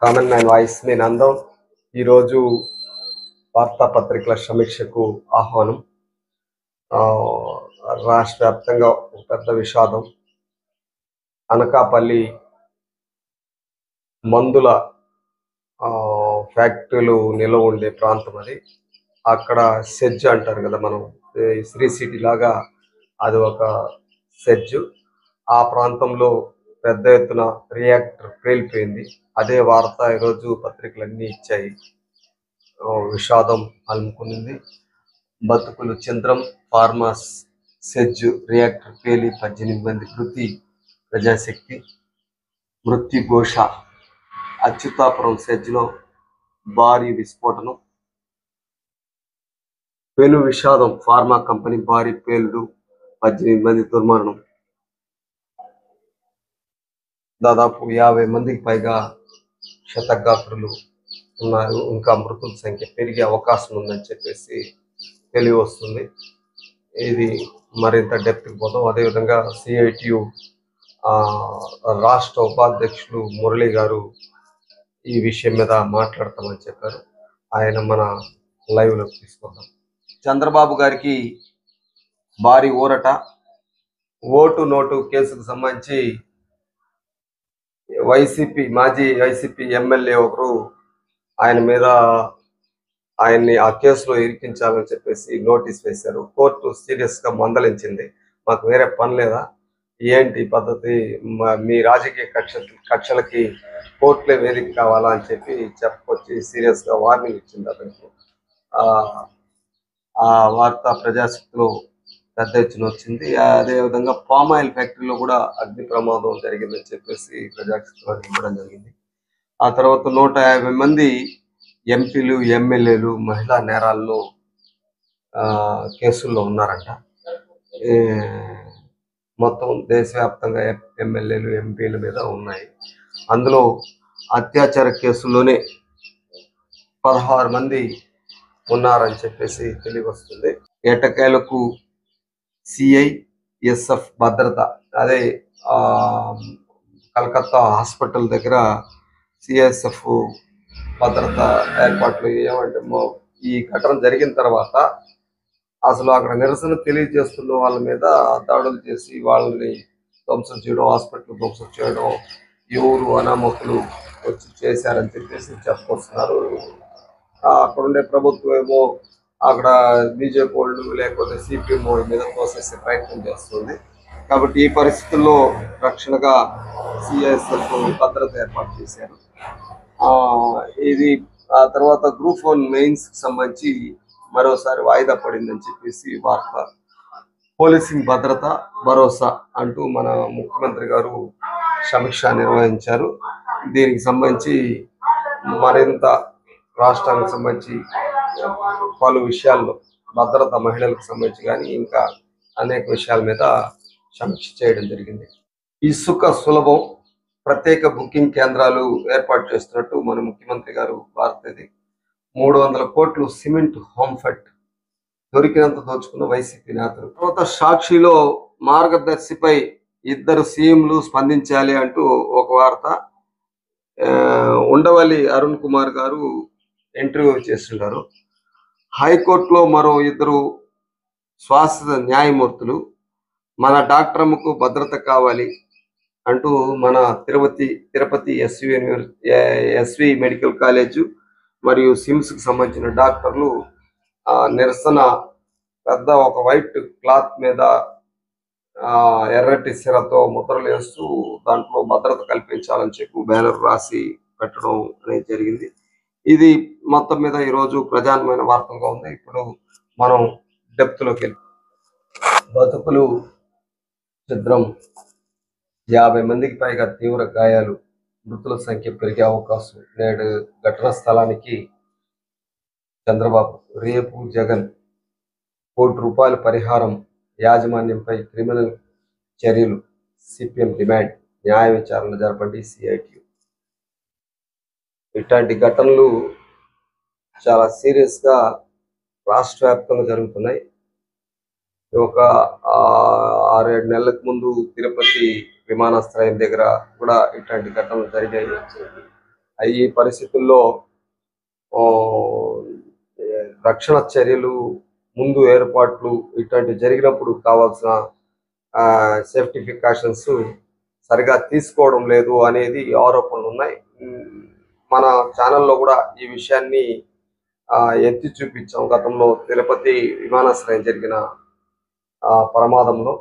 Common man voice నేను అందం. ఈరోజు వార్తాపత్రికల సమీక్షకు ఆహ్వానం. రాష్ట్ర వ్యాప్తంగా ఒక పెద్ద విషాదం. అనకాపల్లి మందుల ఫ్యాక్టరీలు నిల్వ ఉండే ప్రాంతం అది. అక్కడ సెజ్ అంటారు కదా, మనం శ్రీ సిటీ లాగా అది ఒక సెజ్. ఆ ప్రాంతంలో పెద్ద ఎత్తున రియాక్టర్ పేలిపోయింది. అదే వార్త ఈరోజు పత్రికలన్నీ ఇచ్చాయి. విషాదం అలుముకునింది. బతుకులు చంద్రం ఫార్మాస్ సెజ్ రియాక్టర్ పేలి 18 మంది మృతి. ప్రజాశక్తి మృత్యుఘోష. అచ్యుతాపురం సెజ్లో భారీ విస్ఫోటనం. పెను విషాదం. ఫార్మా కంపెనీ భారీ పేలుడు, 18 మంది దుర్మరణం. దాదాపు 50 మందికి పైగా క్షతగాత్రులు ఉన్నారు. ఇంకా మృతుల సంఖ్య పెరిగే అవకాశం ఉందని చెప్పేసి తెలియవస్తుంది. ఇది మరింత డెప్త్కి పోతాం. అదేవిధంగా సిఐటియు రాష్ట్ర ఉపాధ్యక్షులు మురళి గారు ఈ విషయం మీద మాట్లాడతామని చెప్పారు. ఆయన మన లైవ్లోకి తీసుకుందాం. చంద్రబాబు గారికి భారీ ఊరట. ఓటు నోటు కేసుకు సంబంధించి మాజీ వైసీపీ ఎమ్మెల్యే ఒకరు ఆయన్ని ఆ కేసులో ఇరికించాలని చెప్పేసి నోటీస్ వేశారు. కోర్టు సీరియస్గా మందలించింది. మాకు వేరే పని లేదా, ఏంటి పద్ధతి, మీ రాజకీయ కక్షలకి కోర్టులే వేదిక కావాలా అని చెప్పి చెప్పుకొచ్చి సీరియస్గా వార్నింగ్ ఇచ్చింది అతనికి. ఆ వార్త ప్రజాశక్తిలో పెద్ద ఎత్తున వచ్చింది. అదేవిధంగా పామాయిల్ ఫ్యాక్టరీలో కూడా అగ్ని ప్రమాదం జరిగిందని చెప్పేసి ప్రజాశక్తిలో ఇవ్వడం జరిగింది. ఆ తర్వాత 150 మంది ఎంపీలు ఎమ్మెల్యేలు మహిళా నేరాల్లో కేసుల్లో ఉన్నారంట. మొత్తం దేశవ్యాప్తంగా ఎమ్మెల్యేలు ఎంపీల మీద ఉన్నాయి. అందులో అత్యాచార కేసుల్లోనే 16 మంది ఉన్నారని చెప్పేసి తెలియవస్తుంది. ఏటకేలకు సిఐఎస్ఎఫ్ భద్రత, అదే కలకత్తా హాస్పిటల్ దగ్గర సిఐఎస్ఎఫ్ భద్రత ఏర్పాట్లు ఏమంటే, ఈ ఘటన జరిగిన తర్వాత అసలు అక్కడ నిరసన తెలియజేస్తున్న వాళ్ళ మీద దాడులు చేసి వాళ్ళని ధ్వంసం చేయడం, హాస్పిటల్ ధ్వంసం చేయడం, ఎవరు అనామకులు వచ్చి చేశారని చెప్పేసి చెప్పుకొస్తున్నారు. అక్కడ ఉండే ప్రభుత్వం ఏమో అక్కడ బీజేపీ వాళ్ళు లేకపోతే సిపిఎం వాళ్ళ మీద తోసేసే ప్రయత్నం చేస్తుంది. కాబట్టి ఈ పరిస్థితుల్లో రక్షణగా సిఐఎస్ఎఫ్ భద్రత ఏర్పాటు చేశారు. ఇది ఆ తర్వాత గ్రూప్ 1 మెయిన్స్ సంబంధించి మరోసారి వాయిదా పడిందని చెప్పేసి వార్త. పోలీసింగ్ భద్రత భరోసా అంటూ మన ముఖ్యమంత్రి గారు సమీక్ష నిర్వహించారు. దీనికి సంబంధించి మరింత రాష్ట్రానికి సంబంధించి పలు విషయాల్లో భద్రత, మహిళలకు సంబంధించి కానీ ఇంకా అనేక విషయాల మీద సమీక్ష చేయడం జరిగింది. ఇసుక సులభం, ప్రత్యేక బుకింగ్ కేంద్రాలు ఏర్పాటు చేస్తున్నట్టు మన ముఖ్యమంత్రి గారు భారతది. 300 కోట్లు సిమెంట్ హోంఫెడ్. దొరికినంత దోచుకున్న వైసీపీ నేతలు. తర్వాత సాక్షిలో మార్గదర్శిపై 2 సీఎంలు స్పందించాలి అంటూ ఒక వార్త. ఉండవల్లి అరుణ్ కుమార్ గారు ఇంటర్వ్యూ చేస్తున్నారు. హైకోర్టులో మరో 2 శాశ్వత న్యాయమూర్తులు. మన డాక్టర్లకు భద్రత కావాలి అంటూ మన తిరుపతి ఎస్వి మెడికల్ కాలేజు మరియు సిమ్స్కి సంబంధించిన డాక్టర్లు నిరసన పెద్ద ఒక వైట్ క్లాత్ మీద ఎర్రటి సిరతో ముద్రలు వేస్తూ దాంట్లో భద్రత కల్పించాలని చెప్పి బ్యానర్ రాసి పెట్టడం అనేది జరిగింది. ఇది మొత్తం మీద ఈరోజు ప్రధానమైన వార్తలుగా ఉంది. ఇప్పుడు మనం డెప్త్లోకి వెళ్ళి, బతుకులు చిత్రం 50 మందికి పైగా తీవ్ర గాయాలు, మృతుల సంఖ్య పెరిగే అవకాశం. నేడు ఘటనా స్థలానికి చంద్రబాబు. రేపు జగన్. ₹1 కోటి పరిహారం, యాజమాన్యంపై క్రిమినల్ చర్యలు. CPM demand. న్యాయ విచారణ జరపండి సిఐటియు. ఇట్లాంటి ఘటనలు చాలా సీరియస్గా రాష్ట్ర వ్యాప్తంగా జరుగుతున్నాయి. ఒక 6-7 నెలలకు ముందు తిరుపతి విమానాశ్రయం దగ్గర కూడా ఇట్లాంటి ఘటనలు జరిగాయి. ఈ పరిస్థితుల్లో ఆ, రక్షణ చర్యలు, ముందు ఏర్పాట్లు ఇట్లాంటి జరిగినప్పుడు కావాల్సిన సేఫ్టీ ప్రికాషన్స్ సరిగా తీసుకోవడం లేదు అనేది ఆరోపణలు ఉన్నాయి. మన ఛానల్లో కూడా ఈ విషయాన్ని ఎత్తి చూపించాం. గతంలో తిరుపతి విమానాశ్రయం జరిగిన ప్రమాదంలో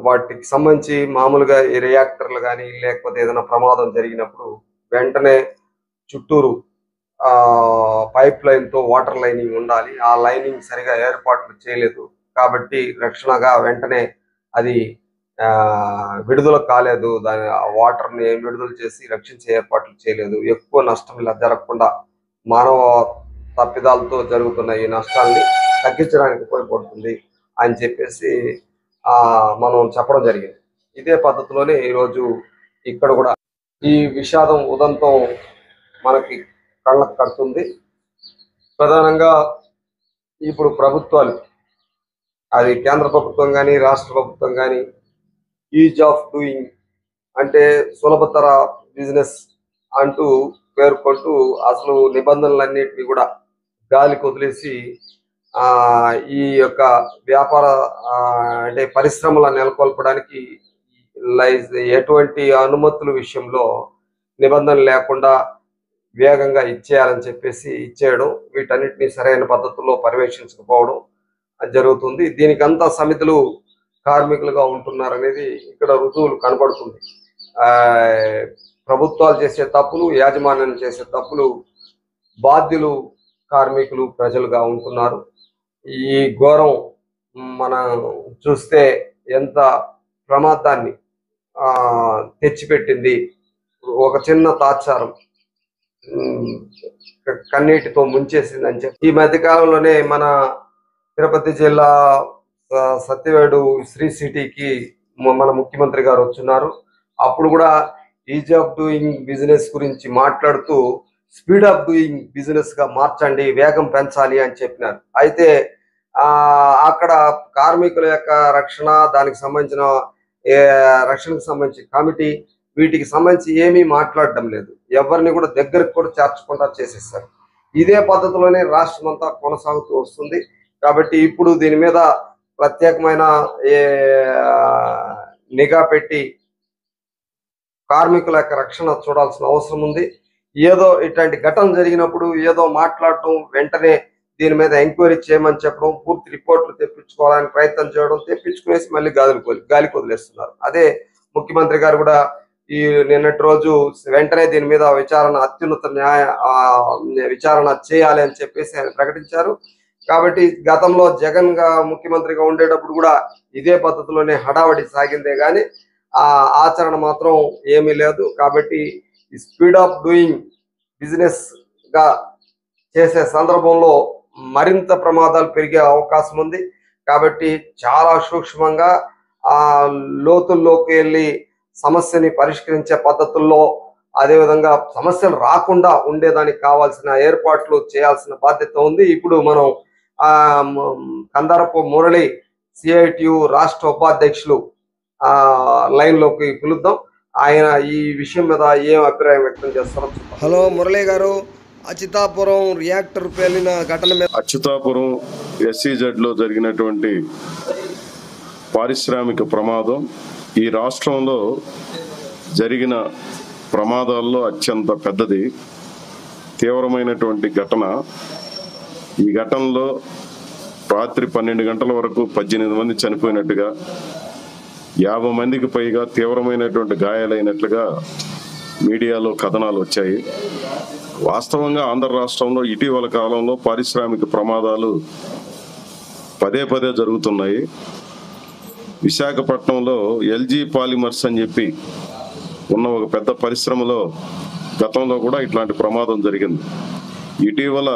వాటికి సంబంధించి మామూలుగా ఈ రియాక్టర్లు కానీ లేకపోతే ఏదైనా ప్రమాదం జరిగినప్పుడు వెంటనే చుట్టూరు పైప్ లైన్తో వాటర్ లైనింగ్ ఉండాలి. ఆ లైనింగ్ సరిగా ఏర్పాట్లు చేయలేదు కాబట్టి రక్షణగా వెంటనే అది విడుదల కాలేదు. దాని వాటర్ని విడుదల చేసి రక్షించే ఏర్పాట్లు చేయలేదు. ఎక్కువ నష్టం ఇలా జరగకుండా మానవ తప్పిదాలతో జరుగుతున్న ఈ నష్టాల్ని తగ్గించడానికి ఉపయోగపడుతుంది అని చెప్పేసి మనం చెప్పడం జరిగింది. ఇదే పద్ధతిలోనే ఈరోజు ఇక్కడ కూడా ఈ విషాదం ఉదంతం మనకి కళ్ళకు కడుతుంది. ప్రధానంగా ఇప్పుడు ప్రభుత్వాలు, అది కేంద్ర ప్రభుత్వం కానీ రాష్ట్ర ప్రభుత్వం కానీ, ఈజ్ ఆఫ్ డూయింగ్ అంటే సులభతర బిజినెస్ అంటూ పేర్కొంటూ అసలు నిబంధనలన్నింటినీ కూడా గాలికి వదిలేసి ఈ యొక్క వ్యాపార అంటే పరిశ్రమలను నెలకొల్పడానికి ఎటువంటి అనుమతుల విషయంలో నిబంధనలు లేకుండా వేగంగా ఇచ్చేయాలని చెప్పేసి ఇచ్చేయడం, వీటన్నిటిని సరైన పద్ధతుల్లో పర్యవేక్షించకపోవడం జరుగుతుంది. దీనికంతా సమితులు కార్మికులుగా ఉంటున్నారనేది ఇక్కడ రుజువులు కనబడుతుంది. ప్రభుత్వాలు చేసే తప్పులు, యాజమాన్యం చేసే తప్పులు బాధ్యులు కార్మికులు, ప్రజలుగా ఉంటున్నారు. ఈ ఘోరం మనం చూస్తే ఎంత ప్రమాదాన్ని తెచ్చిపెట్టింది. ఒక చిన్న తాత్సారం కన్నీటితో ముంచేసిందని చెప్పి ఈ మధ్యకాలంలోనే మన తిరుపతి జిల్లా సత్యవేడు శ్రీ సిటీకి మన ముఖ్యమంత్రి గారు వచ్చున్నారు. అప్పుడు కూడా ఈజ్ ఆఫ్ డూయింగ్ బిజినెస్ గురించి మాట్లాడుతూ స్పీడ్ ఆఫ్ డూయింగ్ బిజినెస్ గా మార్చండి, వేగం పెంచాలి అని చెప్పినారు. అయితే అక్కడ కార్మికుల యొక్క రక్షణ, దానికి సంబంధించిన రక్షణకు సంబంధించిన కమిటీ, వీటికి సంబంధించి ఏమీ మాట్లాడడం లేదు. ఎవరిని కూడా దగ్గరకు కూడా చేర్చకుండా చేసేస్తారు. ఇదే పద్ధతిలోనే రాష్ట్రం అంతా కొనసాగుతూ వస్తుంది. కాబట్టి ఇప్పుడు దీని మీద ప్రత్యేకమైన నిఘా పెట్టి కార్మికుల యొక్క రక్షణ చూడాల్సిన అవసరం ఉంది. ఏదో ఇట్లాంటి ఘటన జరిగినప్పుడు ఏదో మాట్లాడటం, వెంటనే దీని మీద ఎంక్వైరీ చేయమని చెప్పడం, పూర్తి రిపోర్ట్లు తెప్పించుకోవాలని ప్రయత్నం చేయడం, తెప్పించుకునేసి మళ్ళీ గాలికి వదిలేస్తున్నారు. అదే ముఖ్యమంత్రి గారు కూడా ఈ నిన్నటి రోజు వెంటనే దీని మీద అత్యున్నత విచారణ చేయాలి అని చెప్పేసి ఆయన ప్రకటించారు. కాబట్టి గతంలో జగన్ గా ముఖ్యమంత్రిగా ఉండేటప్పుడు కూడా ఇదే పద్ధతిలోనే హడావడి సాగిందే కానీ ఆచరణ మాత్రం ఏమీ లేదు. కాబట్టి ఈ స్పీడ్ ఆఫ్ డూయింగ్ బిజినెస్ గా చేసే సందర్భంలో మరింత ప్రమాదాలు పెరిగే అవకాశం ఉంది. కాబట్టి చాలా సూక్ష్మంగా లోతుల్లోకి వెళ్ళి సమస్యని పరిష్కరించే పద్ధతుల్లో, అదేవిధంగా సమస్యలు రాకుండా ఉండేదానికి కావాల్సిన ఏర్పాట్లు చేయాల్సిన బాధ్యత ఉంది. ఇప్పుడు మనం కందారపు మురళి సిఐటియు రాష్ట్ర ఉపాధ్యక్షులు లైన్ లోకి పిలుద్దాం. ఆయన ఈ విషయం మీద ఏం అభిప్రాయం వ్యక్తం చేస్తారో. హలో మురళి గారు, అచ్యుతాపురం రియాక్టర్ పేలిన ఘటన మీద అచ్యుతాపురం SEZ లో జరిగినటువంటి పారిశ్రామిక ప్రమాదం ఈ రాష్ట్రంలో జరిగిన ప్రమాదాల్లో అత్యంత పెద్దది, తీవ్రమైనటువంటి ఘటన. ఈ ఘటనలో రాత్రి 12 గంటల వరకు 18 మంది చనిపోయినట్టుగా, 50 మందికి పైగా తీవ్రమైనటువంటి గాయాలైనట్లుగా మీడియాలో కథనాలు వచ్చాయి. వాస్తవంగా ఆంధ్ర రాష్ట్రంలో ఇటీవల కాలంలో పారిశ్రామిక ప్రమాదాలు పదే పదే జరుగుతున్నాయి. విశాఖపట్నంలో LG పాలిమర్స్ అని చెప్పి ఉన్న ఒక పెద్ద పరిశ్రమలో గతంలో కూడా ఇట్లాంటి ప్రమాదం జరిగింది. ఇటీవల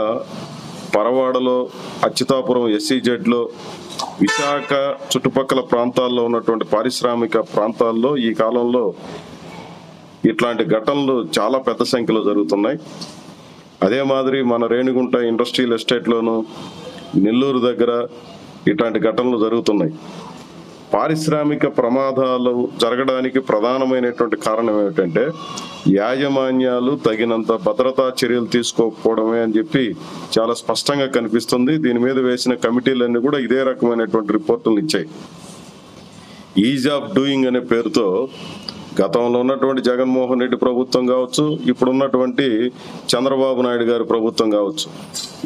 పరవాడలో, అచ్యుతాపురం SEZలో, విశాఖ చుట్టుపక్కల ప్రాంతాల్లో ఉన్నటువంటి పారిశ్రామిక ప్రాంతాల్లో ఈ కాలంలో ఇట్లాంటి ఘటనలు చాలా పెద్ద సంఖ్యలో జరుగుతున్నాయి. అదే మాదిరి మన రేణిగుంట ఇండస్ట్రియల్ ఎస్టేట్లోను, నెల్లూరు దగ్గర ఇట్లాంటి ఘటనలు జరుగుతున్నాయి. పారిశ్రామిక ప్రమాదాలు జరగడానికి ప్రధానమైనటువంటి కారణం ఏమిటంటే యాజమాన్యాలు తగినంత భద్రతా చర్యలు తీసుకోకపోవడమే అని చెప్పి చాలా స్పష్టంగా కనిపిస్తుంది. దీని మీద వేసిన కమిటీలన్నీ కూడా ఇదే రకమైనటువంటి రిపోర్టులు ఇచ్చాయి. ఈజ్ ఆఫ్ డూయింగ్ అనే పేరుతో గతంలో ఉన్నటువంటి జగన్మోహన్ రెడ్డి ప్రభుత్వం కావచ్చు, ఇప్పుడున్నటువంటి చంద్రబాబు నాయుడు గారి ప్రభుత్వం కావచ్చు,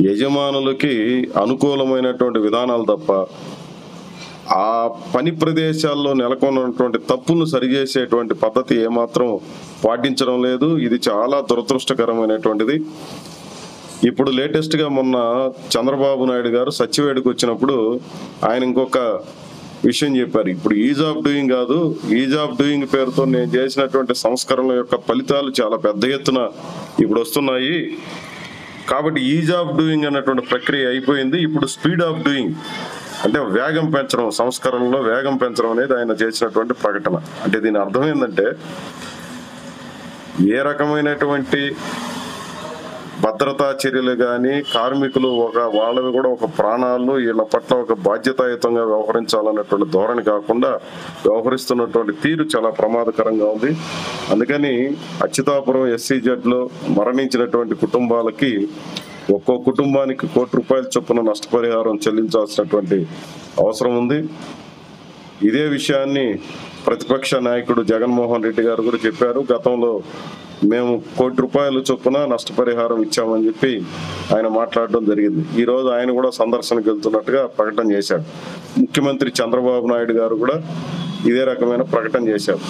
యజమానులకి అనుకూలమైనటువంటి విధానాలు తప్ప ఆ పని ప్రదేశాల్లో నెలకొన్నటువంటి తప్పులను సరిచేసేటువంటి పద్ధతి ఏమాత్రం పాటించడం లేదు. ఇది చాలా దురదృష్టకరమైనటువంటిది. ఇప్పుడు లేటెస్ట్ గా మొన్న చంద్రబాబు నాయుడు గారు సచివేడుకు వచ్చినప్పుడు ఆయన ఇంకొక విషయం చెప్పారు. ఇప్పుడు ఈజ్ ఆఫ్ డూయింగ్ కాదు, ఈజ్ ఆఫ్ డూయింగ్ పేరుతో నేను చేసినటువంటి సంస్కరణల యొక్క ఫలితాలు చాలా పెద్ద ఎత్తున ఇప్పుడు వస్తున్నాయి. కాబట్టి ఈజ్ ఆఫ్ డూయింగ్ అన్నటువంటి ప్రక్రియ అయిపోయింది. ఇప్పుడు స్పీడ్ ఆఫ్ డూయింగ్ అంటే వేగం పెంచడం, సంస్కరణలో వేగం పెంచడం అనేది ఆయన చేసినటువంటి ప్రకటన. అంటే దీని అర్థం ఏంటంటే ఏ రకమైనటువంటి భద్రతా చర్యలు కానీ కార్మికులు వాళ్ళవి కూడా ఒక ప్రాణాలు వీళ్ళ పట్ల ఒక బాధ్యతాయుతంగా వ్యవహరించాలన్నటువంటి ధోరణి కాకుండా వ్యవహరిస్తున్నటువంటి తీరు చాలా ప్రమాదకరంగా ఉంది. అందుకని అచ్యుతాపురం SEZలో మరణించినటువంటి కుటుంబాలకి ఒక్కో కుటుంబానికి ₹1 కోటి చొప్పున నష్టపరిహారం చెల్లించాల్సినటువంటి అవసరం ఉంది. ఇదే విషయాన్ని ప్రతిపక్ష నాయకుడు జగన్మోహన్ రెడ్డి గారు కూడా చెప్పారు. గతంలో మేము ₹1 కోటి చొప్పున నష్టపరిహారం ఇచ్చామని చెప్పి ఆయన మాట్లాడడం జరిగింది. ఈ రోజు ఆయన కూడా సందర్శనకు వెళ్తున్నట్టుగా ప్రకటన చేశాడు. ముఖ్యమంత్రి చంద్రబాబు నాయుడు గారు కూడా ఇదే రకమైన ప్రకటన చేశారు.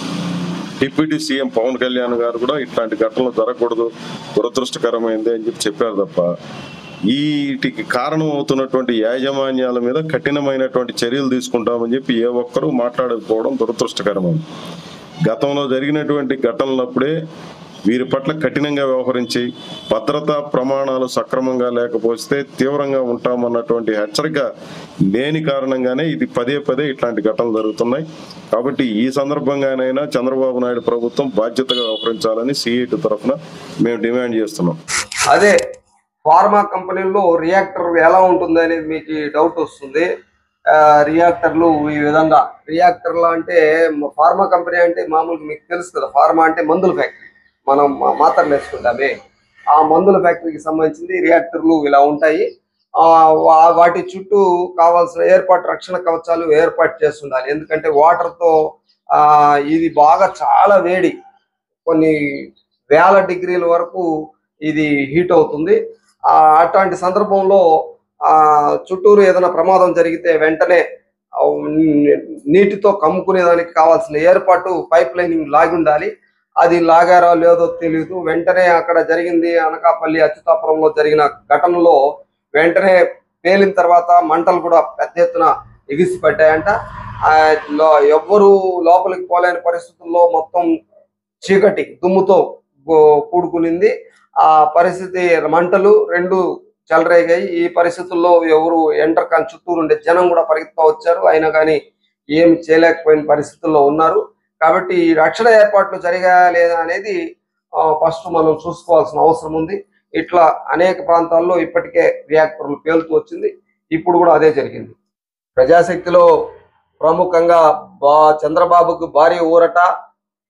డిప్యూటీ సీఎం పవన్ కళ్యాణ్ గారు కూడా ఇట్లాంటి ఘటనలు జరగకూడదు, దురదృష్టకరమైంది అని చెప్పి చెప్పారు తప్ప వీటికి కారణం అవుతున్నటువంటి యాజమాన్యాల మీద కఠినమైనటువంటి చర్యలు తీసుకుంటామని చెప్పి ఏ ఒక్కరూ మాట్లాడకపోవడం దురదృష్టకరమైంది. గతంలో జరిగినటువంటి ఘటనలప్పుడే వీరి పట్ల కఠినంగా వ్యవహరించి భద్రతా ప్రమాణాలు సక్రమంగా లేకపోతే తీవ్రంగా ఉంటామన్నటువంటి హెచ్చరిక లేని కారణంగానే ఇది పదే ఇట్లాంటి ఘటనలు జరుగుతున్నాయి. కాబట్టి ఈ సందర్భంగానైనా చంద్రబాబు నాయుడు ప్రభుత్వం బాధ్యతగా వ్యవహరించాలని సిఐటి తరఫున మేము డిమాండ్ చేస్తున్నాం. అదే ఫార్మా కంపెనీల్లో రియాక్టర్ ఎలా ఉంటుంది అనేది మీకు డౌట్ వస్తుంది. రియాక్టర్లు ఈ విధంగా రియాక్టర్లు అంటే ఫార్మా కంపెనీ అంటే మామూలుగా మీకు తెలుసు కదా, ఫార్మా అంటే మందుల ఫ్యాక్టరీ, మనం మాత్రలు వేసుకుంటామే, ఆ మందుల ఫ్యాక్టరీకి సంబంధించింది రియాక్టర్లు ఇలా ఉంటాయి. వాటి చుట్టూ కావాల్సిన రక్షణ కవచాలు ఏర్పాటు చేస్తుండాలి. ఎందుకంటే వాటర్తో ఇది బాగా చాలా వేడి, కొన్ని వేల డిగ్రీల వరకు ఇది హీట్ అవుతుంది. అట్లాంటి సందర్భంలో చుట్టూరు ఏదైనా ప్రమాదం జరిగితే వెంటనే నీటితో కమ్ముకునేదానికి కావాల్సిన ఏర్పాటు పైప్ లైనింగ్ లాగి ఉండాలి. అది లాగారో లేదో తెలియదు. వెంటనే అక్కడ జరిగింది అనకాపల్లి అచ్యుతాపురంలో జరిగిన ఘటనలో వెంటనే పేలిన తర్వాత మంటలు కూడా పెద్ద ఎత్తున ఎగిసిపడ్డాయంట. ఎవ్వరూ లోపలికి పోలేని పరిస్థితుల్లో మొత్తం చీకటి దుమ్ముతో కూడుకునింది. ఆ పరిస్థితి మంటలు రెండు చెలరేగాయి. ఈ పరిస్థితుల్లో ఎవరు ఎంటర్ కాని చుట్టూరు ఉండే జనం కూడా పరిగెత్తుతూ వచ్చారు. అయినా కానీ ఏమి చేయలేకపోయిన పరిస్థితుల్లో ఉన్నారు. కాబట్టి ఈ రక్షణ ఏర్పాట్లు జరిగాయా లేదా అనేది ఫస్ట్ మనం చూసుకోవాల్సిన అవసరం ఉంది. ఇట్లా అనేక ప్రాంతాల్లో ఇప్పటికే రియాక్టర్లు పేలుతూ వచ్చింది. ఇప్పుడు కూడా అదే జరిగింది. ప్రజాశక్తిలో ప్రముఖంగా చంద్రబాబుకు భారీ ఊరట.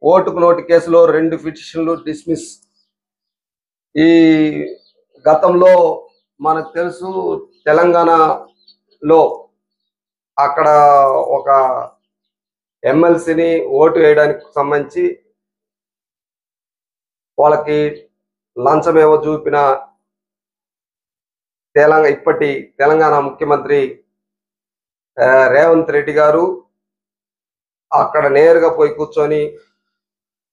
ఓటుకు నోటు కేసులో 2 పిటిషన్లు డిస్మిస్. ఈ గతంలో మనకు తెలుసు తెలంగాణలో అక్కడ ఒక ఎమ్మెల్సీని ఓటు వేయడానికి సంబంధించి వాళ్ళకి లంచమేవో చూపిన ఇప్పటి తెలంగాణ ముఖ్యమంత్రి రేవంత్ రెడ్డి గారు అక్కడ నేరుగా పోయి కూర్చొని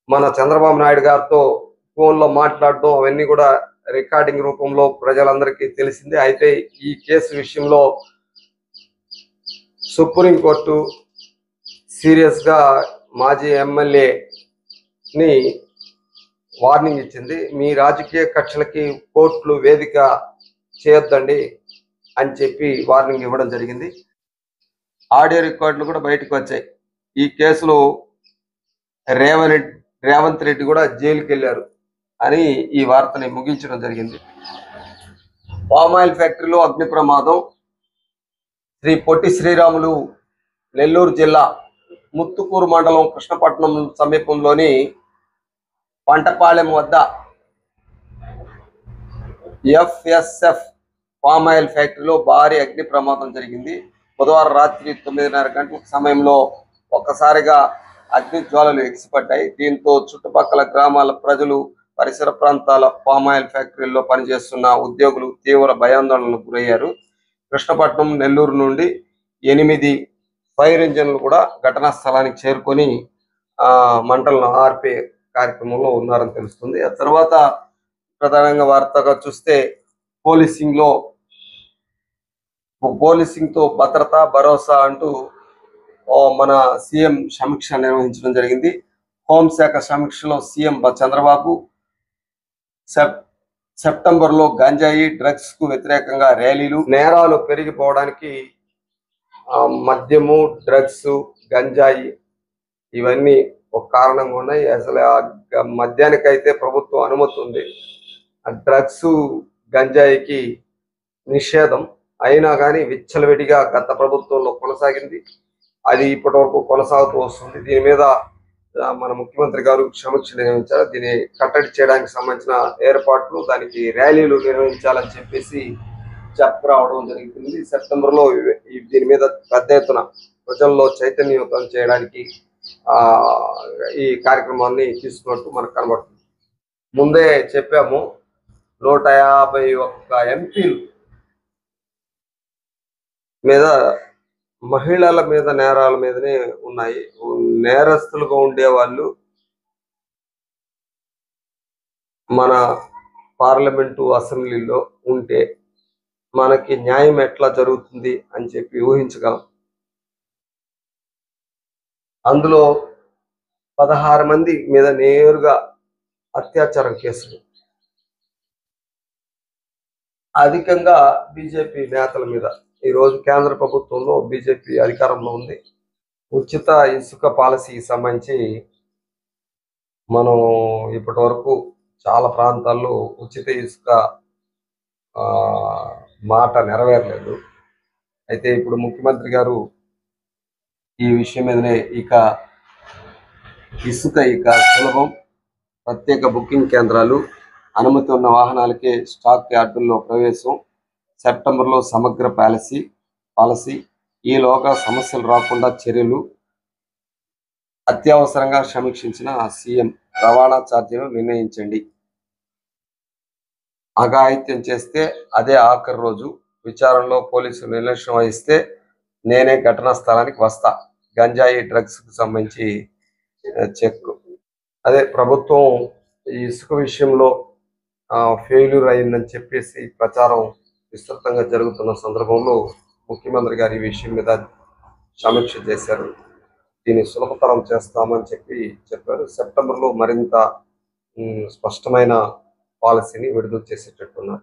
మన చంద్రబాబు నాయుడు గారితో ఫోన్లో మాట్లాడడం అవన్నీ కూడా రికార్డింగ్ రూపంలో ప్రజలందరికీ తెలిసిందే. అయితే ఈ కేసు విషయంలో సుప్రీంకోర్టు సీరియస్గా మాజీ ఎమ్మెల్యేని వార్నింగ్ ఇచ్చింది. మీ రాజకీయ కక్షలకి కోర్టులు వేదిక చేయొద్దండి అని చెప్పి వార్నింగ్ ఇవ్వడం జరిగింది. ఆడియో రికార్డులు కూడా బయటకు వచ్చాయి. ఈ కేసులో రేవంత్ రెడ్డి కూడా జైలుకి వెళ్ళారు అని ఈ వార్తని ముగించడం జరిగింది. పామాయిల్ ఫ్యాక్టరీలో అగ్ని ప్రమాదం. శ్రీ పొట్టి శ్రీరాములు నెల్లూరు జిల్లా ముత్తుకూరు మండలం కృష్ణపట్నం సమీపంలోని పంటపాలెం వద్ద ఎఫ్ఎస్ఎఫ్ పామ్ ఆయిల్ ఫ్యాక్టరీలో భారీ అగ్ని ప్రమాదం జరిగింది. బుధవారం రాత్రి 9:30 గంటల సమయంలో ఒక్కసారిగా అగ్ని జ్వాలలు ఎగిసిపడ్డాయి. దీంతో చుట్టుపక్కల గ్రామాల ప్రజలు, పరిసర ప్రాంతాల పామ్ ఆయిల్ ఫ్యాక్టరీల్లో పనిచేస్తున్న ఉద్యోగులు తీవ్ర భయాందోళనకు గురయ్యారు. కృష్ణపట్నం, నెల్లూరు నుండి 8 ఫైర్ ఇంజన్లు కూడా ఘటనా స్థలానికి చేరుకొని మంటలను ఆర్పే కార్యక్రమంలో ఉన్నారని తెలుస్తుంది. ఆ తర్వాత ప్రధానంగా వార్తగా చూస్తే పోలీసింగ్తో భద్రత భరోసా అంటూ మన సీఎం సమీక్ష నిర్వహించడం జరిగింది. హోంశాఖ సమీక్షలో సీఎం చంద్రబాబు సెప్టెంబర్లో గంజాయి, డ్రగ్స్ కు వ్యతిరేకంగా ర్యాలీలు, నేరాలు పెరిగిపోవడానికి మద్యము, డ్రగ్స్, గంజాయి ఇవన్నీ ఒక కారణంగా ఉన్నాయి. అసలు మద్యానికైతే ప్రభుత్వం అనుమతి ఉంది, ఆ డ్రగ్స్, గంజాయికి నిషేధం అయినా కానీ విచ్చలవిడిగా గత ప్రభుత్వంలో కొనసాగింది. అది ఇప్పటి వరకు కొనసాగుతూ వస్తుంది. దీని మీద మన ముఖ్యమంత్రి గారు సమీక్ష నిర్వహించారు. దీన్ని కట్టడి చేయడానికి సంబంధించిన ఏర్పాట్లు, దానికి ర్యాలీలు నిర్వహించాలని చెప్పేసి చెప్పరావడం జరుగుతుంది. సెప్టెంబర్లో దీని మీద పెద్ద ఎత్తున ప్రజల్లో చైతన్యయుతం చేయడానికి ఈ కార్యక్రమాన్ని తీసుకున్నట్టు మనకు కనబడుతుంది. ముందే చెప్పాము, 151 ఎంపీలు మీద మహిళల మీద నేరాల మీదనే ఉన్నాయి. నేరస్తులుగా ఉండేవాళ్ళు మన పార్లమెంటు, అసెంబ్లీలో ఉంటే మనకి న్యాయం ఎట్లా జరుగుతుంది అని చెప్పి ఊహించగలం. అందులో 16 మంది మీద నేరుగా అత్యాచారం కేసులు, అధికంగా బీజేపీ నేతల మీద. ఈరోజు కేంద్ర ప్రభుత్వంలో బీజేపీ అధికారంలో ఉంది. ఉచిత ఇసుక పాలసీకి సంబంధించి మనం ఇప్పటి వరకు చాలా ప్రాంతాల్లో ఉచిత ఇసుక మాట నెరవేరలేదు. అయితే ఇప్పుడు ముఖ్యమంత్రి గారు ఈ విషయం మీదనే ఇసుక సులభం, ప్రత్యేక బుకింగ్ కేంద్రాలు, అనుమతి ఉన్న వాహనాలకే స్టాక్ యార్డుల్లో ప్రవేశం, సెప్టెంబర్లో సమగ్ర పాలసీ, ఈలోగా సమస్యలు రాకుండా చర్యలు, అత్యవసరంగా సమీక్షించిన సీఎం రవాణా ఛార్జీలు నిర్ణయించండి, అఘాయిత్యం చేస్తే అదే ఆఖరి రోజు, విచారణలో పోలీసులు నిర్లక్ష్యం వహిస్తే నేనే ఘటనా స్థలానికి వస్తా, గంజాయి, డ్రగ్స్ కు సంబంధించి చెక్. అదే ప్రభుత్వం ఈ ఇసుక విషయంలో ఫెయిల్యూర్ అయిందని చెప్పేసి ప్రచారం విస్తృతంగా జరుగుతున్న సందర్భంలో ముఖ్యమంత్రి గారు ఈ విషయం మీద సమీక్ష చేశారు. దీన్ని సులభతరం చేస్తామని చెప్పారు. సెప్టెంబర్లో మరింత స్పష్టమైన పాలసీని విడుదల చేసేటట్టున్నారు.